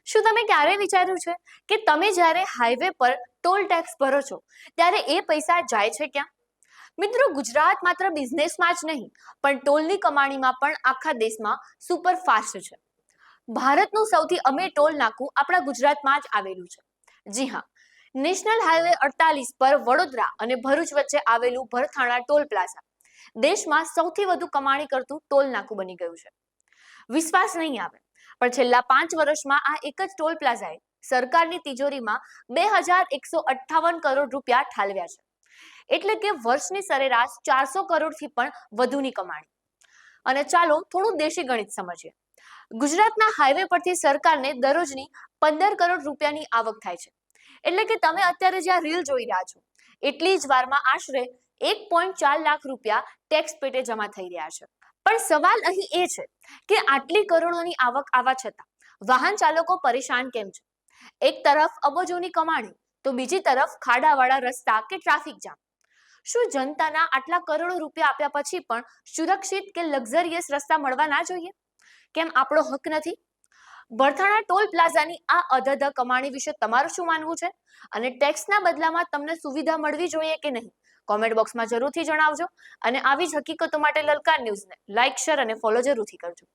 શું તમે ક્યારેય વિચાર્યું છે કે તમે જ્યારે હાઈવે પર ટોલ ટેક્સ ભરો છો ત્યારે એ પૈસા જાય છે ક્યાં? મિત્રો, ગુજરાત માત્ર બિઝનેસમાં જ નહીં પણ ટોલની કમાણીમાં પણ આખા દેશમાં સુપરફાસ્ટ છે. ભારતનું સૌથી અમીર ટોલ નાકું આપણા ગુજરાતમાં જ આવેલું છે. જી હા, નેશનલ હાઈવે 48 પર વડોદરા અને ભરૂચ વચ્ચે આવેલું ભરથાણા ટોલ પ્લાઝા દેશમાં સૌથી વધુ કમાણી કરતું ટોલ નાકું બની ગયું છે. વિશ્વાસ નહીં આવે, પણ છેલ્લા 5 વર્ષમાં આ એક જ ટોલ પ્લાઝાએ સરકારની તિજોરીમાં 2158 કરોડ રૂપિયા ઠાલવ્યા છે. એટલે કે વર્ષની સરેરાશ 400 કરોડથી પણ વધુની કમાણી. અને ચાલો થોડું દેશી ગણિત સમજીએ. ગુજરાતના હાઈવે પરથી સરકારને દરરોજની 15 કરોડ રૂપિયાની આવક થાય છે. એટલે કે તમે અત્યારે જ્યાં રીલ જોઈ રહ્યા છો એટલી જ વારમાં આશરે 1.4 લાખ રૂપિયા ટેક્સ પેટે જમા થઈ રહ્યા છે. પણ સવાલ અહીં એ છે કે આટલી કરોડોની આવક આવવા છતાં વાહન ચાલકો પરેશાન કેમ છે? એક તરફ અબજોની કમાણી તો બીજી તરફ ખાડાવાળા રસ્તા કે ટ્રાફિક જામ. શું જનતાના આટલા કરોડો રૂપિયા આપ્યા પછી પણ સુરક્ષિત કે લક્ઝરિયસ રસ્તા મળવા ના જોઈએ? કેમ આપણો હક નથી? ભરથાણા ટોલ પ્લાઝાની આ અધધ કમાણી વિશે તમારું શું માનવું છે? અને ટેક્સના બદલામાં તમને સુવિધા મળવી જોઈએ કે નહીં? કોમેન્ટ બોક્સમાં જરૂરથી જણાવજો. અને આવી જ હકીકતો માટે લલકાર ન્યૂઝને લાઇક, શેર અને ફોલો જરૂરથી કરજો.